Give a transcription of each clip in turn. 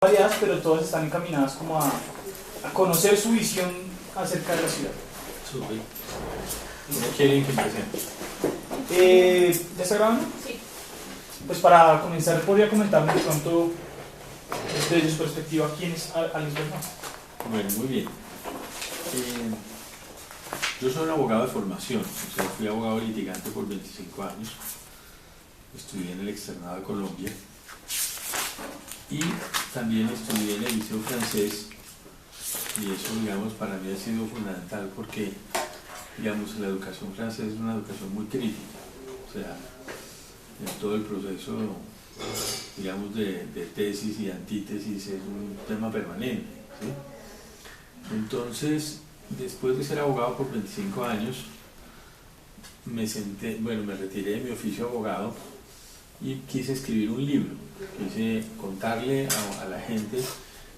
variadas, pero todas están encaminadas como a conocer su visión acerca de la ciudad. Súper. ¿Cómo quieren que empecemos? ¿Ya está grabando? Sí. Pues para comenzar, podría comentarme de pronto, desde su perspectiva, quién es Alex Bernal. Bueno, muy bien. Yo soy un abogado de formación, o sea, fui abogado litigante por 25 años, estudié en el Externado de Colombia y también estudié en el Liceo Francés, y eso, digamos, para mí ha sido fundamental porque, digamos, la educación francesa es una educación muy crítica, o sea, en todo el proceso, digamos, de tesis y antítesis es un tema permanente, ¿sí? Entonces, después de ser abogado por 25 años, me retiré de mi oficio de abogado y quise escribir un libro, quise contarle a la gente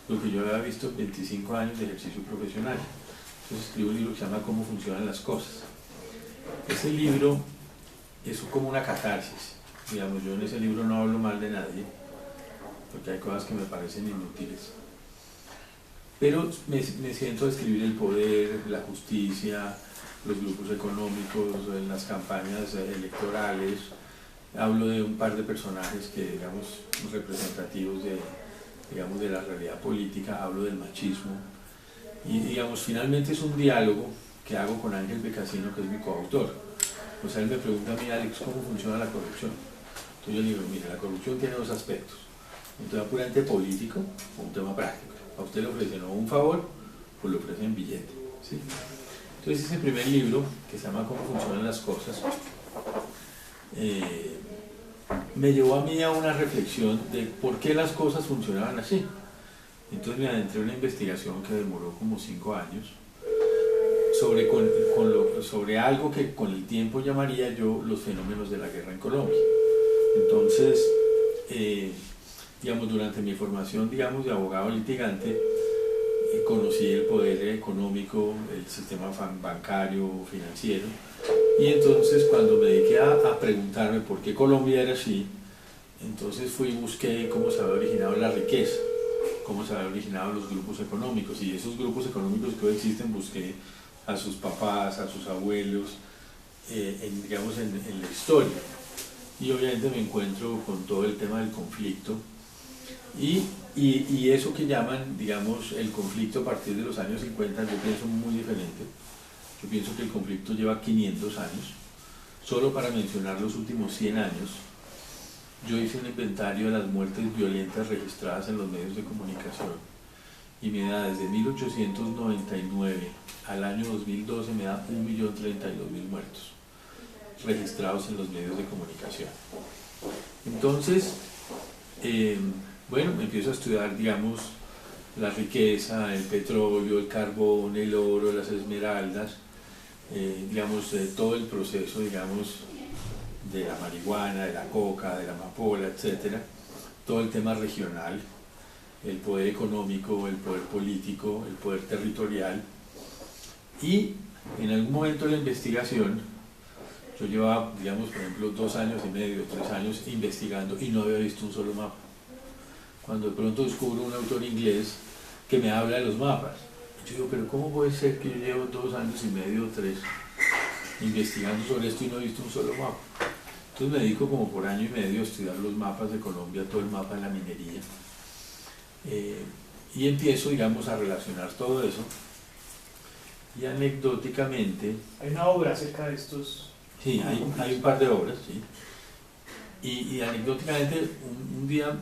lo que yo había visto en 25 años de ejercicio profesional. Entonces escribí un libro que se llama Cómo funcionan las cosas. Ese libro es como una catarsis, digamos, yo en ese libro no hablo mal de nadie, porque hay cosas que me parecen inútiles. Pero me siento a describir el poder, la justicia, los grupos económicos, en las campañas electorales. Hablo de un par de personajes que, digamos, representativos de la realidad política. Hablo del machismo. Y, digamos, finalmente es un diálogo que hago con Ángel Becasino, que es mi coautor. O sea, él me pregunta a mí, Alex, ¿cómo funciona la corrupción? Entonces yo le digo, mire, la corrupción tiene dos aspectos. Un tema puramente político o un tema práctico. A usted le ofrecen o un favor o le ofrecen billete, ¿sí? Entonces ese primer libro, que se llama Cómo funcionan las cosas, me llevó a mí a una reflexión de por qué las cosas funcionaban así. Entonces me adentré en una investigación que demoró como 5 años sobre algo que con el tiempo llamaría yo los fenómenos de la guerra en Colombia. Entonces, digamos, durante mi formación, digamos, de abogado litigante, conocí el poder económico, el sistema bancario, financiero, y entonces cuando me dediqué a preguntarme por qué Colombia era así, entonces fui y busqué cómo se había originado la riqueza, cómo se habían originado los grupos económicos, y esos grupos económicos que hoy existen busqué a sus papás, a sus abuelos, digamos, en la historia. Y obviamente me encuentro con todo el tema del conflicto y eso que llaman, digamos, el conflicto a partir de los años 50, yo pienso muy diferente. Yo pienso que el conflicto lleva 500 años. Solo para mencionar los últimos 100 años, yo hice un inventario de las muertes violentas registradas en los medios de comunicación y me da desde 1899 al año 2012 me da 1.032.000 muertos registrados en los medios de comunicación. Entonces, me empiezo a estudiar, digamos, la riqueza, el petróleo, el carbón, el oro, las esmeraldas, digamos, todo el proceso, digamos, de la marihuana, de la coca, de la amapola, etc. Todo el tema regional, el poder económico, el poder político, el poder territorial. Y en algún momento de la investigación, yo llevaba, digamos, por ejemplo, 2 años y medio, 3 años investigando y no había visto un solo mapa. Cuando de pronto descubro un autor inglés que me habla de los mapas, yo digo, pero ¿cómo puede ser que yo llevo 2 años y medio, 3, investigando sobre esto y no he visto un solo mapa? Entonces me dedico como por año y medio a estudiar los mapas de Colombia, todo el mapa de la minería, y empiezo, digamos, a relacionar todo eso, y anecdóticamente... Hay una obra acerca de estos... Sí, hay un par de obras, sí. Y anecdóticamente, un día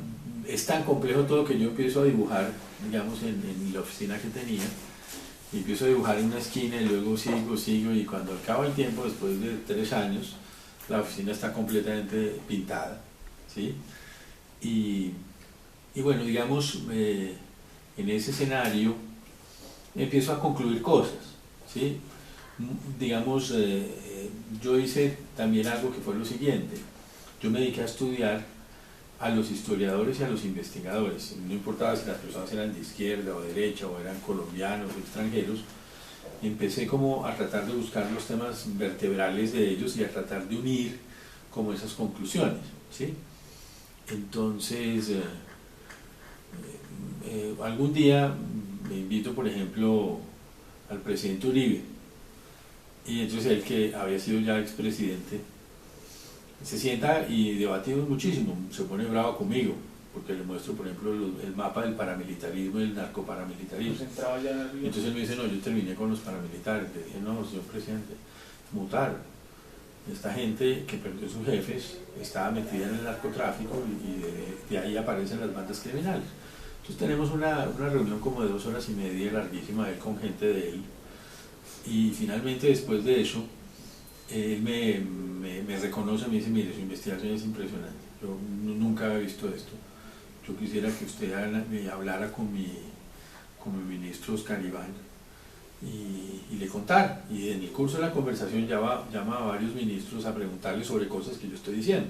es tan complejo todo que yo empiezo a dibujar, digamos, en la oficina que tenía, y empiezo a dibujar en una esquina y luego sigo, y cuando acaba el tiempo, después de 3 años, la oficina está completamente pintada, ¿sí? Y bueno, digamos, en ese escenario empiezo a concluir cosas, ¿sí? Digamos, yo hice también algo que fue lo siguiente. Yo me dediqué a estudiar a los historiadores y a los investigadores. No importaba si las personas eran de izquierda o derecha, o eran colombianos o extranjeros. Empecé como a tratar de buscar los temas vertebrales de ellos y a tratar de unir como esas conclusiones, ¿sí? Entonces, algún día me invito, por ejemplo, al presidente Uribe, y entonces él, que había sido ya expresidente, se sienta y debatimos muchísimo, se pone bravo conmigo, porque le muestro, por ejemplo, el mapa del paramilitarismo y el narcoparamilitarismo. Entonces él me dice, no, yo terminé con los paramilitares. Le dije, no, señor presidente, mutaron. Esta gente que perdió sus jefes estaba metida en el narcotráfico y de ahí aparecen las bandas criminales. Entonces tenemos una reunión como de 2 horas y media, larguísima, él con gente de él. Y finalmente, después de eso, él me reconoce, me dice, mire, su investigación es impresionante, yo nunca había visto esto, yo quisiera que usted hablara con mi ministro Oscar Iván y le contara, y en el curso de la conversación llama a varios ministros a preguntarle sobre cosas que yo estoy diciendo.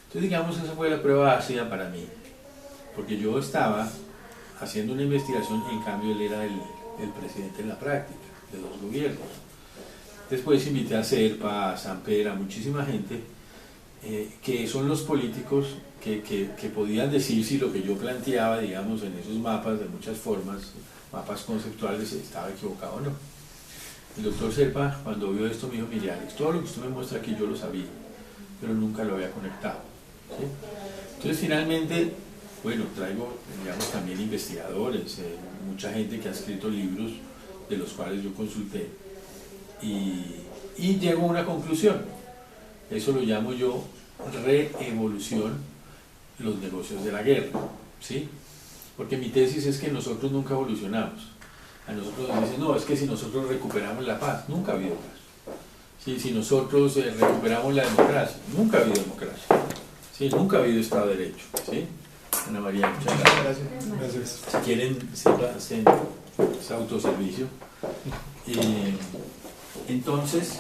Entonces, digamos, esa fue la prueba ácida para mí, porque yo estaba haciendo una investigación y en cambio él era el presidente en la práctica de 2 gobiernos. Después invité a Serpa, a Samper, a muchísima gente, que son los políticos que podían decir si lo que yo planteaba, digamos, en esos mapas de muchas formas, mapas conceptuales, estaba equivocado o no. El doctor Serpa, cuando vio esto, me dijo, mire Alex, todo lo que usted me muestra aquí yo lo sabía, pero nunca lo había conectado, ¿sí? Entonces finalmente, bueno, traigo, digamos, también investigadores, mucha gente que ha escrito libros de los cuales yo consulté, y llego a una conclusión. Eso lo llamo yo reevolución, los negocios de la guerra, ¿sí? Porque mi tesis es que nosotros nunca evolucionamos. A nosotros nos dicen, no, es que si nosotros recuperamos la paz, nunca ha habido paz. ¿Sí? Si nosotros recuperamos la democracia, nunca ha habido democracia. ¿Sí? Nunca ha habido Estado de Derecho, ¿sí? Ana María, muchas gracias. Gracias. Si quieren, hacen ese autoservicio. Entonces,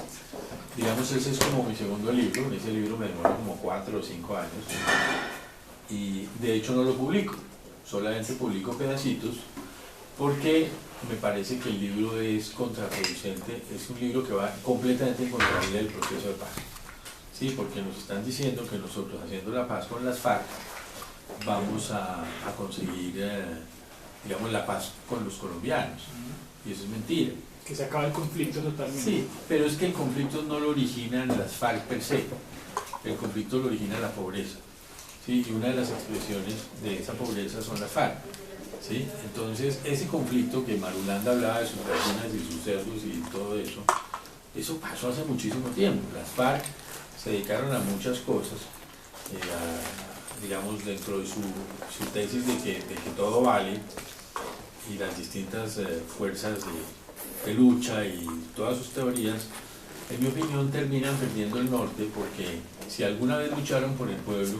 digamos, ese es como mi segundo libro. Ese libro me demoró como 4 o 5 años. Y de hecho no lo publico, solamente publico pedacitos, porque me parece que el libro es contraproducente. Es un libro que va completamente en contravía del proceso de paz. ¿Sí? Porque nos están diciendo que nosotros, haciendo la paz con las FARC, vamos a conseguir, digamos, la paz con los colombianos. Y eso es mentira. Que se acaba el conflicto totalmente. Sí, pero es que el conflicto no lo originan las FARC per se, el conflicto lo origina la pobreza, ¿sí? Y una de las expresiones de esa pobreza son las FARC, ¿sí? Entonces, ese conflicto que Marulanda hablaba de sus gallinas y sus cerdos y todo eso, eso pasó hace muchísimo tiempo. Las FARC se dedicaron a muchas cosas, digamos, dentro de su tesis de que todo vale, y las distintas fuerzas de lucha y todas sus teorías, en mi opinión, terminan perdiendo el norte, porque si alguna vez lucharon por el pueblo,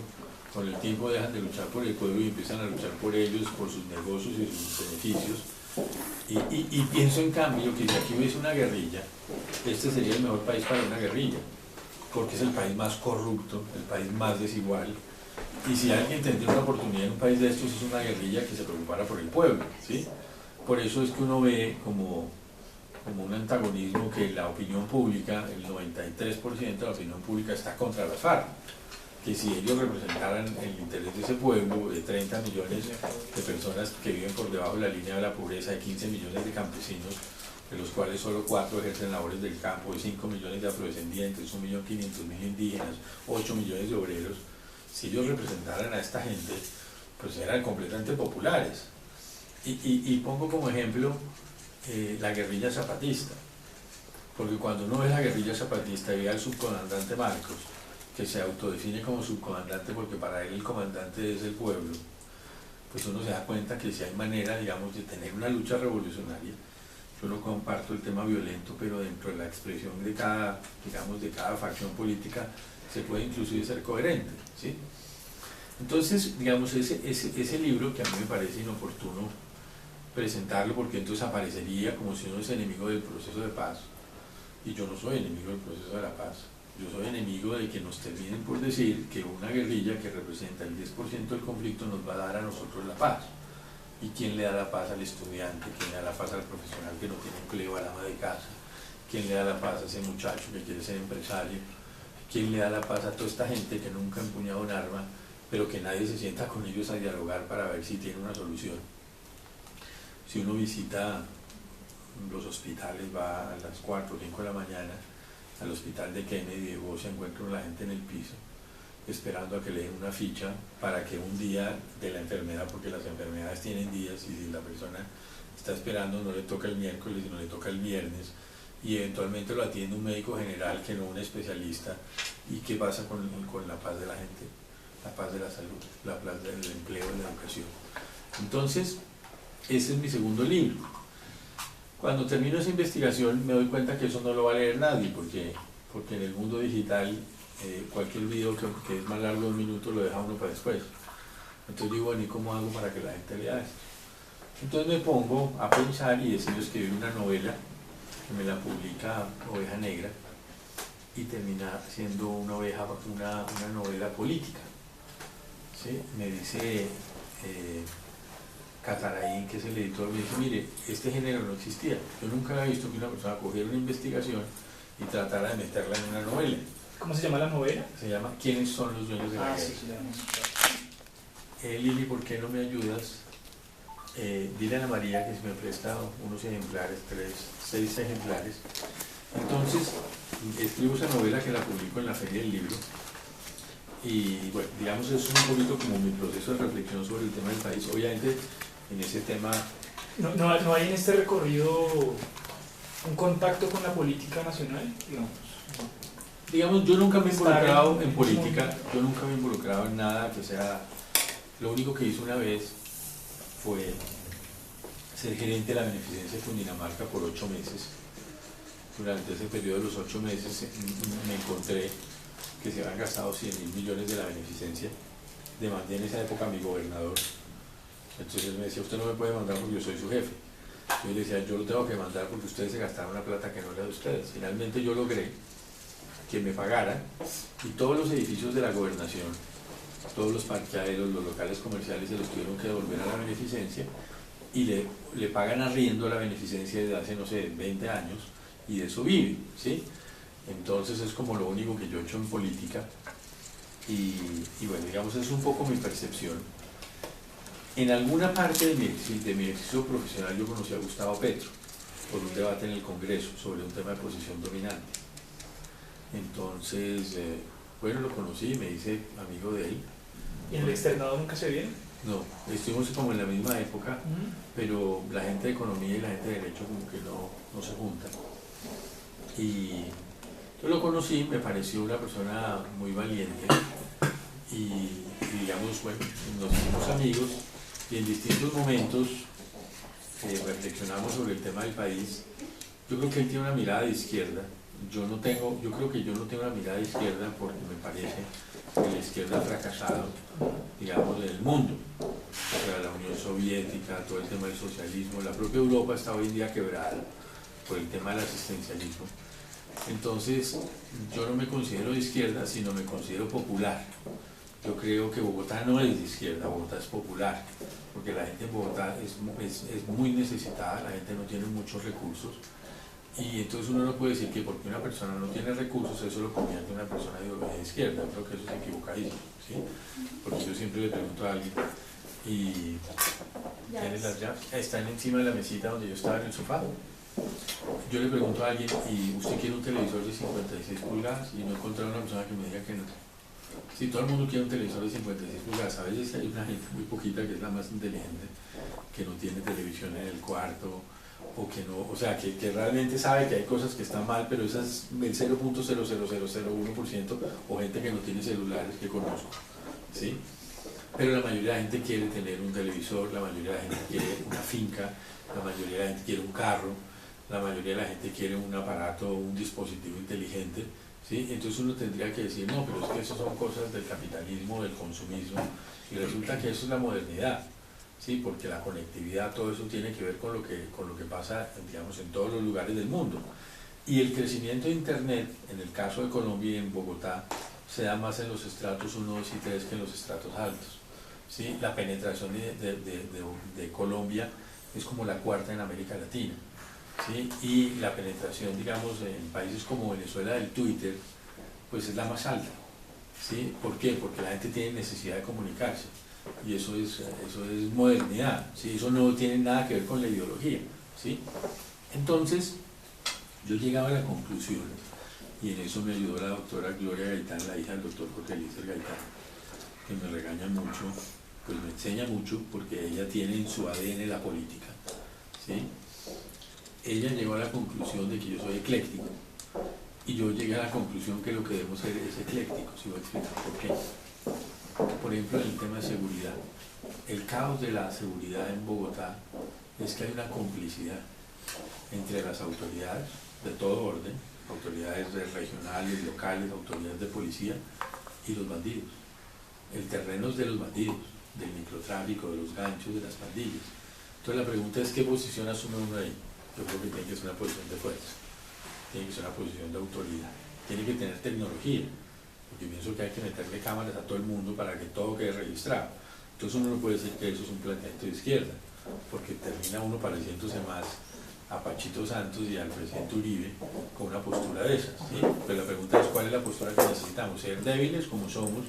con el tiempo dejan de luchar por el pueblo y empiezan a luchar por ellos, por sus negocios y sus beneficios. Y pienso, en cambio, que si aquí hubiese una guerrilla, este sería el mejor país para una guerrilla, porque es el país más corrupto, el país más desigual, y si alguien tendría una oportunidad en un país de estos, es una guerrilla que se preocupara por el pueblo, ¿sí? Por eso es que uno ve como un antagonismo, que la opinión pública, el 93% de la opinión pública está contra las FARC, que si ellos representaran el interés de ese pueblo, de 30 millones de personas que viven por debajo de la línea de la pobreza, de 15 millones de campesinos, de los cuales solo 4 ejercen labores del campo, de 5 millones de afrodescendientes, 1.500.000 indígenas, 8 millones de obreros, si ellos representaran a esta gente, pues eran completamente populares. Y pongo como ejemplo la guerrilla zapatista, porque cuando uno ve la guerrilla zapatista y ve al subcomandante Marcos, que se autodefine como subcomandante porque para él el comandante es el pueblo, pues uno se da cuenta que si hay manera, digamos, de tener una lucha revolucionaria. Yo no comparto el tema violento, pero dentro de la expresión de cada, digamos, de cada facción política, se puede inclusive ser coherente, ¿sí? Entonces, digamos, ese libro, que a mí me parece inoportuno presentarlo, porque entonces aparecería como si uno es enemigo del proceso de paz, y yo no soy enemigo del proceso de la paz. Yo soy enemigo de que nos terminen por decir que una guerrilla que representa el 10% del conflicto nos va a dar a nosotros la paz. ¿Y quién le da la paz al estudiante? ¿Quién le da la paz al profesional que no tiene empleo, al ama de casa? ¿Quién le da la paz a ese muchacho que quiere ser empresario? ¿Quién le da la paz a toda esta gente que nunca ha empuñado un arma, pero que nadie se sienta con ellos a dialogar para ver si tiene una solución? Si uno visita los hospitales, va a las 4 o 5 de la mañana al hospital de Kennedy, y vos se encuentra la gente en el piso esperando a que le den una ficha para que un día de la enfermedad, porque las enfermedades tienen días, y si la persona está esperando no le toca el miércoles, sino le toca el viernes, y eventualmente lo atiende un médico general que no un especialista. ¿Y qué pasa con la paz de la gente? La paz de la salud, la paz del empleo, de la educación. Entonces, ese es mi segundo libro. Cuando termino esa investigación me doy cuenta que eso no lo va a leer nadie, porque en el mundo digital cualquier video que es más largo de 1 minuto lo deja uno para después. Entonces digo, bueno, ¿y cómo hago para que la gente lea esto? Entonces me pongo a pensar y decido escribir una novela que me la publica Oveja Negra, y termina siendo una novela política. ¿Sí? Me dice Cataraín, que es el editor, me dice, mire, este género no existía. Yo nunca había visto que una persona cogiera una investigación y tratara de meterla en una novela. ¿Cómo se llama la novela? Se llama ¿Quiénes son los dueños de la guerra? Sí, se llama. Lili, ¿por qué no me ayudas? Dile a Ana María que se me presta unos ejemplares, 6 ejemplares. Entonces, escribo esa novela que la publico en la Feria del Libro. Y bueno, digamos, es un poquito como mi proceso de reflexión sobre el tema del país. Obviamente, en ese tema... ¿No hay en este recorrido un contacto con la política nacional, Digamos, yo nunca me he involucrado en política, yo nunca me he involucrado en nada que sea... Lo único que hice una vez fue ser gerente de la beneficencia de Cundinamarca por 8 meses. Durante ese periodo de los 8 meses me encontré que se habían gastado 100.000 millones de la beneficencia. Demandé en esa época a mi gobernador. Entonces él me decía, usted no me puede mandar porque yo soy su jefe. Yo le decía, yo lo tengo que mandar porque ustedes se gastaron una plata que no era de ustedes. Finalmente yo logré que me pagaran, y todos los edificios de la gobernación, todos los parqueaderos, los locales comerciales se los tuvieron que devolver a la beneficencia, y le pagan arriendo a la beneficencia desde hace, no sé, 20 años, y de eso vive, ¿sí? Entonces es como lo único que yo he hecho en política, y bueno, digamos, es un poco mi percepción. En alguna parte de mi ejercicio profesional yo conocí a Gustavo Petro por un debate en el Congreso sobre un tema de posición dominante. Entonces, bueno, lo conocí, me hice amigo de él. ¿Y en el externado nunca se vieron? No, estuvimos como en la misma época, pero la gente de economía y la gente de derecho como que no se juntan. Y yo lo conocí, me pareció una persona muy valiente, y digamos, bueno, nos hicimos amigos, y en distintos momentos reflexionamos sobre el tema del país. Yo creo que él tiene una mirada de izquierda. Yo creo que yo no tengo una mirada de izquierda, porque me parece que la izquierda ha fracasado, digamos, en el mundo. O sea, la Unión Soviética, todo el tema del socialismo, la propia Europa está hoy en día quebrada por el tema del asistencialismo. Entonces, yo no me considero de izquierda, sino me considero popular. Yo creo que Bogotá no es de izquierda, Bogotá es popular, porque la gente en Bogotá es muy necesitada, la gente no tiene muchos recursos, y entonces uno no puede decir que porque una persona no tiene recursos eso lo convierte en una persona de ideología de izquierda. Creo que eso es equivocadísimo, ¿sí? Porque yo siempre le pregunto a alguien, y ¿tienes las llaves? Están encima de la mesita donde yo estaba en el sofá. Yo le pregunto a alguien, ¿y usted quiere un televisor de 56 pulgadas? Y no he encontrado una persona que me diga que no. Si todo el mundo quiere un televisor de 56 pulgadas, a veces hay una gente muy poquita que es la más inteligente, que no tiene televisión en el cuarto, o que no, o sea, que realmente sabe que hay cosas que están mal, pero esas es el 0.00001%, o gente que no tiene celulares, que conozco, ¿sí? Pero la mayoría de la gente quiere tener un televisor, la mayoría de la gente quiere una finca, la mayoría de la gente quiere un carro, la mayoría de la gente quiere un aparato, un dispositivo inteligente, ¿sí? Entonces uno tendría que decir, no, pero es que eso son cosas del capitalismo, del consumismo, y resulta que eso es la modernidad, ¿sí? Porque la conectividad, todo eso tiene que ver con lo que pasa, digamos, en todos los lugares del mundo. Y el crecimiento de Internet, en el caso de Colombia y en Bogotá, se da más en los estratos 1, 2 y 3 que en los estratos altos, ¿sí? La penetración de Colombia es como la cuarta en América Latina, ¿sí? Y la penetración, digamos, en países como Venezuela del Twitter, pues es la más alta, ¿sí? ¿Por qué? Porque la gente tiene necesidad de comunicarse. y eso es modernidad, ¿sí? Eso no tiene nada que ver con la ideología, ¿sí? Entonces, yo llegaba a la conclusión, y en eso me ayudó la doctora Gloria Gaitán, la hija del doctor Jorge Eliezer Gaitán, que me regaña mucho, pues me enseña mucho, porque ella tiene en su ADN la política, ¿sí? Ella llegó a la conclusión de que yo soy ecléctico, y yo llegué a la conclusión que lo que debemos ser es eclécticos, y voy a explicar por qué. Por ejemplo, en el tema de seguridad, el caos de la seguridad en Bogotá es que hay una complicidad entre las autoridades de todo orden, autoridades regionales, locales, autoridades de policía y los bandidos. El terreno es de los bandidos, del microtráfico, de los ganchos, de las pandillas. Entonces la pregunta es, ¿qué posición asume uno ahí? Yo creo que tiene que ser una posición de fuerza, tiene que ser una posición de autoridad, tiene que tener tecnología, porque pienso que hay que meterle cámaras a todo el mundo para que todo quede registrado. Entonces uno no puede decir que eso es un planteamiento de izquierda, porque termina uno pareciéndose más a Pachito Santos y al presidente Uribe con una postura de esas, ¿sí? Pero la pregunta es, ¿cuál es la postura que necesitamos? ¿Ser débiles como somos,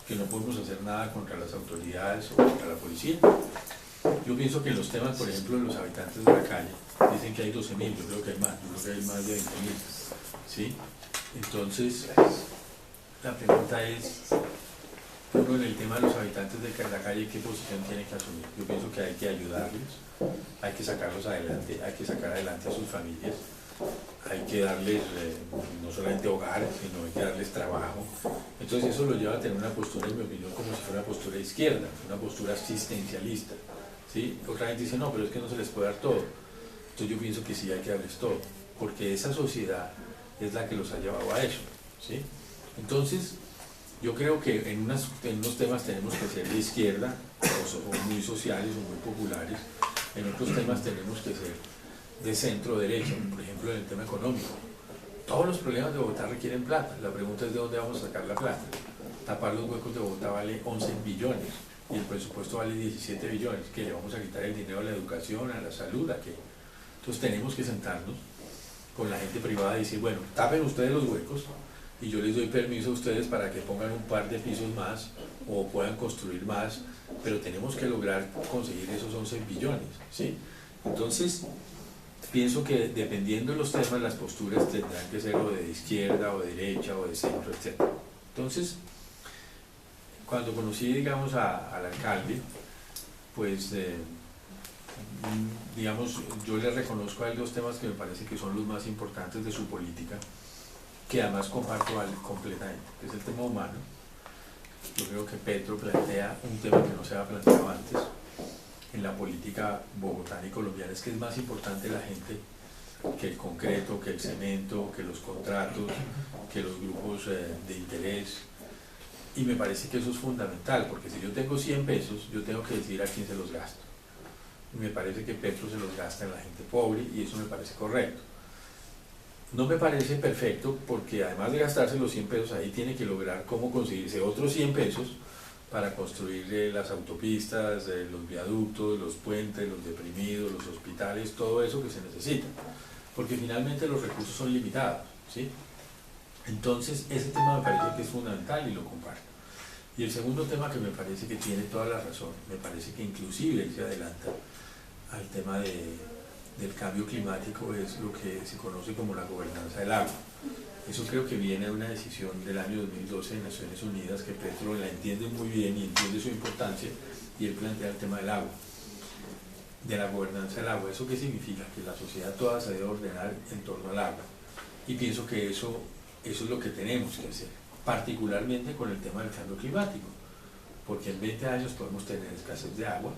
que no podemos hacer nada contra las autoridades o contra la policía? Yo pienso que en los temas, por ejemplo, de los habitantes de la calle, dicen que hay 12.000, yo creo que hay más, yo creo que hay más de 20.000, ¿sí? Entonces, la pregunta es, uno en el tema de los habitantes de la calle, ¿qué posición tiene que asumir? Yo pienso que hay que ayudarles, hay que sacarlos adelante, hay que sacar adelante a sus familias, hay que darles no solamente hogar, sino hay que darles trabajo. Entonces eso lo lleva a tener una postura, en mi opinión, como si fuera una postura de izquierda, una postura asistencialista, ¿sí? Otra gente dice, no, pero es que no se les puede dar todo. Entonces yo pienso que sí hay que darles todo, porque esa sociedad es la que los ha llevado a eso, ¿sí? Entonces, yo creo que en unos temas tenemos que ser de izquierda, o muy sociales o muy populares, en otros temas tenemos que ser de centro-derecha, por ejemplo en el tema económico. Todos los problemas de Bogotá requieren plata, la pregunta es de dónde vamos a sacar la plata. Tapar los huecos de Bogotá vale 11 billones y el presupuesto vale 17 billones, que le vamos a quitar el dinero a la educación, a la salud, ¿a qué? Entonces tenemos que sentarnos con la gente privada y decir, bueno, tapen ustedes los huecos, y yo les doy permiso a ustedes para que pongan un par de pisos más o puedan construir más, pero tenemos que lograr conseguir esos 11 billones, ¿sí? Entonces, pienso que dependiendo de los temas, las posturas tendrán que ser o de izquierda, o de derecha, o de centro, etc. Entonces, cuando conocí, digamos, al alcalde, pues, digamos, yo le reconozco a él dos temas que me parece que son los más importantes de su política, que además comparto completamente, que es el tema humano. Yo creo que Petro plantea un tema que no se había planteado antes en la política bogotana y colombiana, es que es más importante la gente que el concreto, que el cemento, que los contratos, que los grupos de interés, y me parece que eso es fundamental, porque si yo tengo 100 pesos, yo tengo que decidir a quién se los gasto. Y me parece que Petro se los gasta en la gente pobre, y eso me parece correcto. No me parece perfecto porque además de gastarse los 100 pesos ahí tiene que lograr cómo conseguirse otros 100 pesos para construir las autopistas, los viaductos, los puentes, los deprimidos, los hospitales, todo eso que se necesita, porque finalmente los recursos son limitados, ¿sí? Entonces ese tema me parece que es fundamental y lo comparto. Y el segundo tema que me parece que tiene toda la razón, me parece que inclusive se adelanta al tema del cambio climático, es lo que se conoce como la gobernanza del agua. Eso creo que viene de una decisión del año 2012 de Naciones Unidas, que Petro la entiende muy bien y entiende su importancia, y él plantea el tema del agua, de la gobernanza del agua. ¿Eso qué significa? Que la sociedad toda se debe ordenar en torno al agua, y pienso que eso es lo que tenemos que hacer, particularmente con el tema del cambio climático, porque en 20 años podemos tener escasez de agua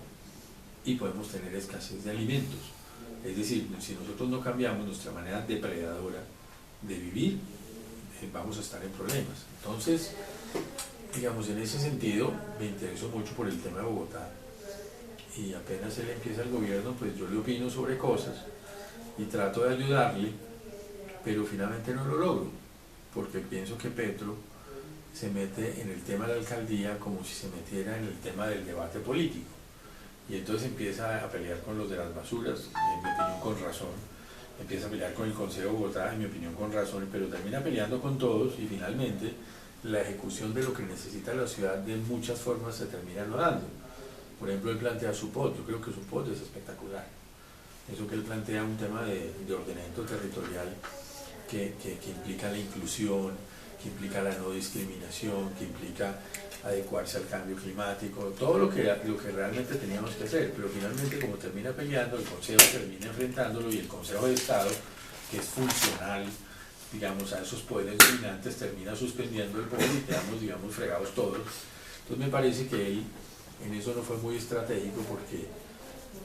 y podemos tener escasez de alimentos. Es decir, si nosotros no cambiamos nuestra manera depredadora de vivir, vamos a estar en problemas. Entonces, digamos, en ese sentido, me intereso mucho por el tema de Bogotá, y apenas él empieza el gobierno, pues yo le opino sobre cosas y trato de ayudarle, pero finalmente no lo logro, porque pienso que Petro se mete en el tema de la alcaldía como si se metiera en el tema del debate político. Y entonces empieza a pelear con los de las basuras, en mi opinión con razón, empieza a pelear con el Consejo de Bogotá, en mi opinión con razón, pero termina peleando con todos, y finalmente la ejecución de lo que necesita la ciudad de muchas formas se termina no dando. Por ejemplo, él plantea su POT, yo creo que su POT es espectacular. Eso que él plantea un tema de ordenamiento territorial que implica la inclusión, que implica la no discriminación, que implica adecuarse al cambio climático, todo lo que realmente teníamos que hacer, pero finalmente como termina peleando, el Consejo termina enfrentándolo y el Consejo de Estado, que es funcional, digamos, a esos poderes dominantes, termina suspendiendo el poder y quedamos, digamos, fregados todos. Entonces me parece que él en eso no fue muy estratégico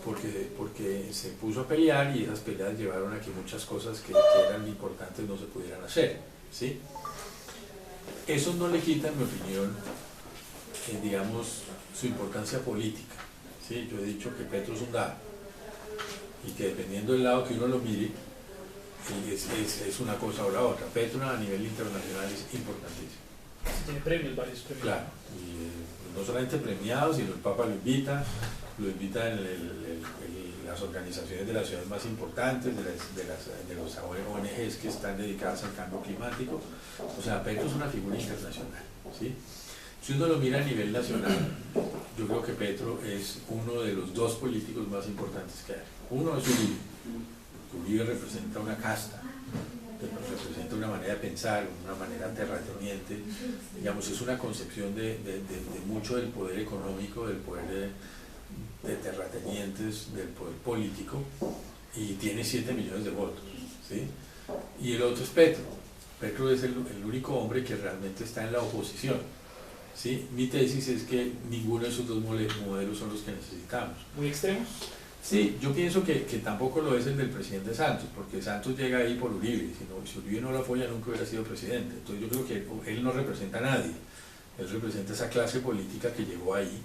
porque se puso a pelear y esas peleas llevaron a que muchas cosas que eran importantes no se pudieran hacer, ¿sí? Eso no le quita, en mi opinión, digamos, su importancia política, ¿sí? Yo he dicho que Petro es un dado y que dependiendo del lado que uno lo mire, es una cosa o la otra. Petro a nivel internacional es importantísimo. Tiene premios, varios premios. Claro, y no solamente premiados, sino el Papa lo invita en las organizaciones de las ciudades más importantes, de los ONGs que están dedicadas al cambio climático. O sea, Petro es una figura internacional, ¿sí? Si uno lo mira a nivel nacional, yo creo que Petro es uno de los dos políticos más importantes que hay. Uno es Uribe. Uribe representa una casta, representa una manera de pensar, una manera terrateniente, digamos, es una concepción de mucho del poder económico, del poder de terratenientes, del poder político, y tiene 7 millones de votos, ¿sí? Y el otro es Petro. Petro es el único hombre que realmente está en la oposición, ¿sí? Mi tesis es que ninguno de esos dos modelos son los que necesitamos. ¿Muy extremos? Sí, yo pienso que tampoco lo es el del presidente Santos, porque Santos llega ahí por Uribe, si Uribe no lo apoya nunca hubiera sido presidente. Entonces yo creo que él no representa a nadie, él representa esa clase política que llegó ahí,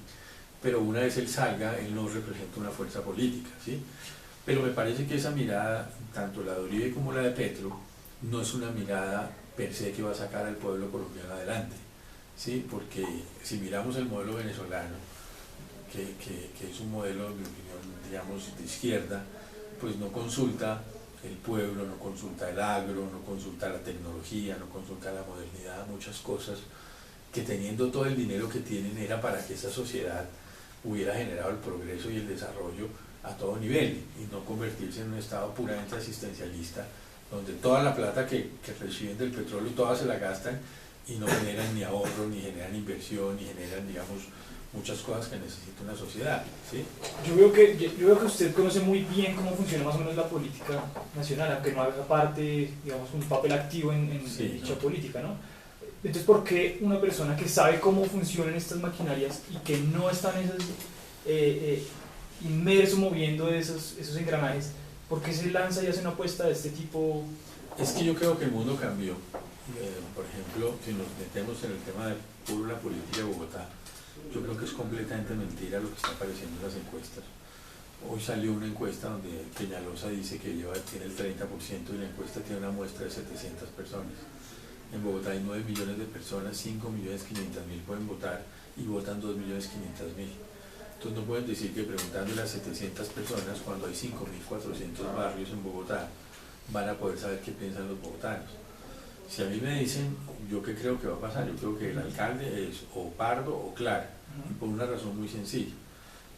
pero una vez él salga, él no representa una fuerza política, ¿sí? Pero me parece que esa mirada, tanto la de Uribe como la de Petro, no es una mirada per se que va a sacar al pueblo colombiano adelante, ¿sí? Porque si miramos el modelo venezolano, que es un modelo, en mi opinión, digamos, de izquierda, pues no consulta el pueblo, no consulta el agro, no consulta la tecnología, no consulta la modernidad, muchas cosas que teniendo todo el dinero que tienen era para que esa sociedad hubiera generado el progreso y el desarrollo a todo nivel y no convertirse en un estado puramente asistencialista donde toda la plata que reciben del petróleo toda se la gastan y no generan ni ahorro, ni generan inversión, ni generan, digamos, muchas cosas que necesita una sociedad, ¿sí? Yo veo que usted conoce muy bien cómo funciona más o menos la política nacional, aunque no haga parte, digamos, un papel activo en dicha política, ¿no? Entonces, ¿por qué una persona que sabe cómo funcionan estas maquinarias y que no está en esas, inmerso moviendo esos engranajes, por qué se lanza y hace una apuesta de este tipo? Es que yo creo que el mundo cambió. Por ejemplo, si nos metemos en el tema de puro la política de Bogotá, yo creo que es completamente mentira lo que está apareciendo en las encuestas. Hoy salió una encuesta donde Peñalosa dice que tiene el 30% y la encuesta tiene una muestra de 700 personas. En Bogotá hay 9 millones de personas, 5.500.000 pueden votar y votan 2.500.000. Entonces no pueden decir que preguntándole a 700 personas cuando hay 5.400 barrios en Bogotá van a poder saber qué piensan los bogotanos. Si a mí me dicen, ¿yo qué creo que va a pasar? Yo creo que el alcalde es o Pardo o Clara, y por una razón muy sencilla,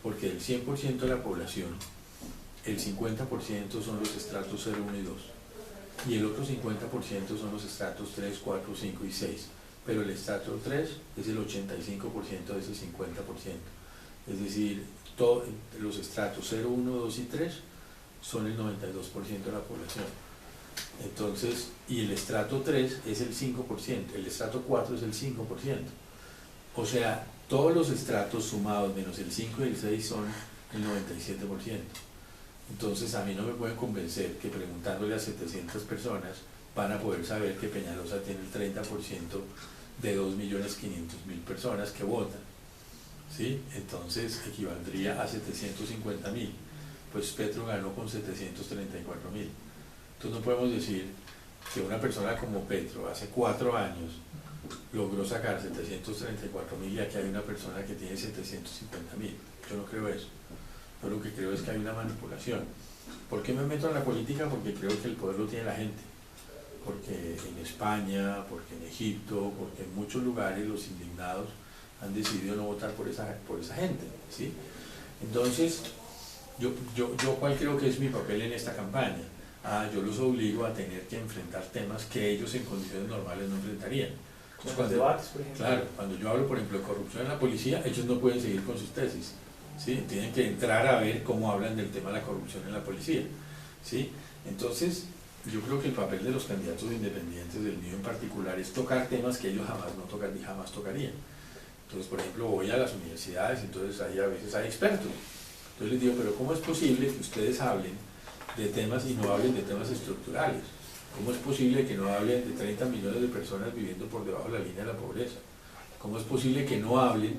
porque del 100% de la población, el 50% son los estratos 0, 1 y 2, y el otro 50% son los estratos 3, 4, 5 y 6, pero el estrato 3 es el 85% de ese 50%, es decir, los estratos 0, 1, 2 y 3 son el 92% de la población. Entonces, y el estrato 3 es el 5%, el estrato 4 es el 5%. O sea, todos los estratos sumados menos el 5 y el 6 son el 97%. Entonces, a mí no me pueden convencer que preguntándole a 700 personas van a poder saber que Peñalosa tiene el 30% de 2.500.000 personas que votan, ¿sí? Entonces, equivaldría a 750.000. Pues Petro ganó con 734.000. Entonces no podemos decir que una persona como Petro hace 4 años logró sacar 734.000 y aquí hay una persona que tiene 750.000. Yo no creo eso. Yo lo que creo es que hay una manipulación. ¿Por qué me meto en la política? Porque creo que el poder lo tiene la gente. Porque en España, porque en Egipto, porque en muchos lugares los indignados han decidido no votar por esa gente, ¿sí? Entonces, yo cuál creo que es mi papel en esta campaña. Yo los obligo a tener que enfrentar temas que ellos en condiciones normales no enfrentarían. Entonces, cuando, debates, por ejemplo. Claro, cuando yo hablo, por ejemplo, de corrupción en la policía, ellos no pueden seguir con sus tesis, ¿sí? Tienen que entrar a ver cómo hablan del tema de la corrupción en la policía, ¿sí? Entonces, yo creo que el papel de los candidatos independientes, del mío en particular, es tocar temas que ellos jamás no tocan ni jamás tocarían. Entonces, por ejemplo, voy a las universidades, entonces ahí a veces hay expertos. Entonces les digo, pero ¿cómo es posible que ustedes hablen de temas y no hablen de temas estructurales? ¿Cómo es posible que no hablen de 30 millones de personas viviendo por debajo de la línea de la pobreza? ¿Cómo es posible que no hablen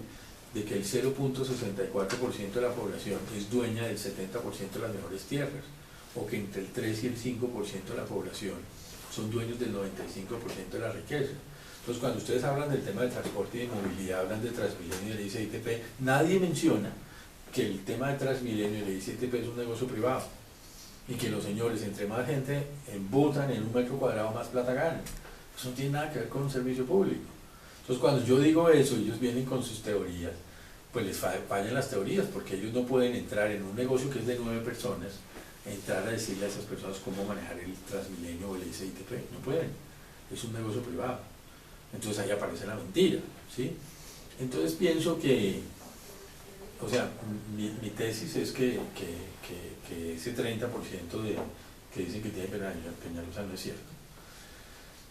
de que el 0.64% de la población es dueña del 70% de las mejores tierras? O que entre el 3 y el 5% de la población son dueños del 95% de la riqueza. Entonces, cuando ustedes hablan del tema de transporte y de movilidad, hablan de Transmilenio y de ICITP, nadie menciona que el tema de Transmilenio y de ICITP es un negocio privado y que los señores, entre más gente embotan en un metro cuadrado, más plata ganan. Eso no tiene nada que ver con un servicio público. Entonces, cuando yo digo eso, ellos vienen con sus teorías, pues les fallan las teorías, porque ellos no pueden entrar en un negocio que es de 9 personas, entrar a decirle a esas personas cómo manejar el Transmilenio o el ICITP. No pueden. Es un negocio privado. Entonces ahí aparece la mentira, ¿sí? Entonces pienso que, o sea, mi tesis es que ese 30% que dicen que tiene Peñalosa no es cierto.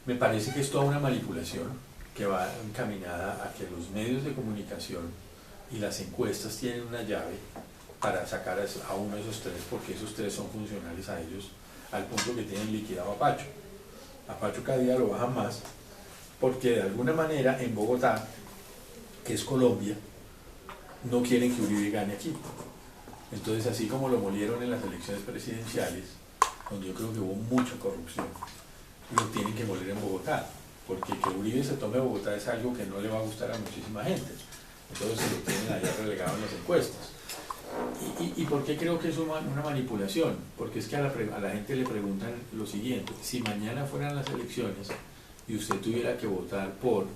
Me parece que es toda una manipulación que va encaminada a que los medios de comunicación y las encuestas tienen una llave para sacar a uno de esos tres, porque esos tres son funcionales a ellos, al punto que tienen liquidado a Pacho. A Pacho cada día lo bajan más, porque de alguna manera en Bogotá, que es Colombia, no quieren que Uribe gane aquí. Entonces, así como lo molieron en las elecciones presidenciales, donde yo creo que hubo mucha corrupción, lo tienen que moler en Bogotá, porque que Uribe se tome Bogotá es algo que no le va a gustar a muchísima gente. Entonces se lo tienen allá relegado en las encuestas. ¿Y por qué creo que es una manipulación? Porque es que a la gente le preguntan lo siguiente: si mañana fueran las elecciones y usted tuviera que votar por,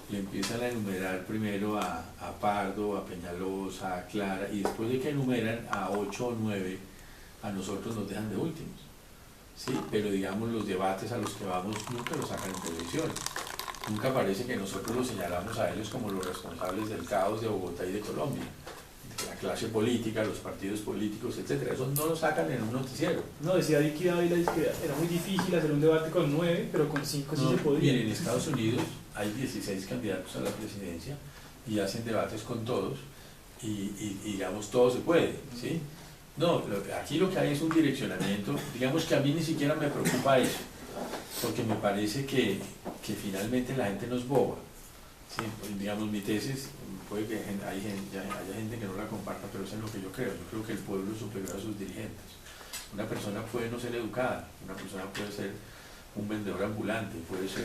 le empiezan a enumerar primero a Pardo, a Peñalosa, a Clara, y después de que enumeran a 8 o 9, a nosotros nos dejan de últimos, ¿sí? Pero digamos, los debates a los que vamos nunca los sacan en televisión, nunca parece que nosotros los señalamos a ellos como los responsables del caos de Bogotá y de Colombia, la clase política, los partidos políticos, etcétera. Eso no lo sacan en un noticiero. No, decía Vicky Dávila que era muy difícil hacer un debate con 9, pero con 5 sí se podía. Bien, en Estados Unidos hay 16 candidatos a la presidencia y hacen debates con todos y digamos, todo se puede, ¿sí? No, aquí lo que hay es un direccionamiento, digamos que a mí ni siquiera me preocupa eso, porque me parece que finalmente la gente no es boba, ¿sí? Pues, digamos, mi tesis, puede que haya gente que no la comparta, pero eso es lo que yo creo. Yo creo que el pueblo es superior a sus dirigentes. Una persona puede no ser educada, una persona puede ser un vendedor ambulante, puede ser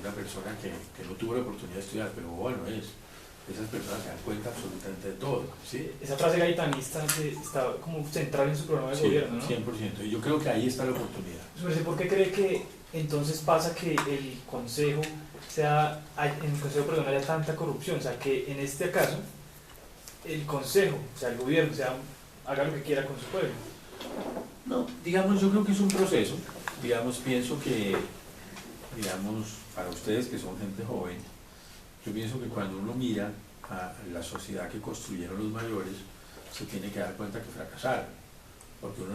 una persona que no tuvo la oportunidad de estudiar, pero bueno, esas personas se dan cuenta absolutamente de todo, ¿sí? Esa frase gaitanista está como central en su programa de gobierno, ¿no? 100%, y yo creo que ahí está la oportunidad. ¿Por qué cree que entonces pasa que el Consejo haya tanta corrupción? O sea, que en este caso el Consejo, o sea, el gobierno, haga lo que quiera con su pueblo. No, digamos, yo creo que es un proceso. Digamos, pienso que, digamos, para ustedes que son gente joven, yo pienso que cuando uno mira a la sociedad que construyeron los mayores, se tiene que dar cuenta que fracasaron, porque uno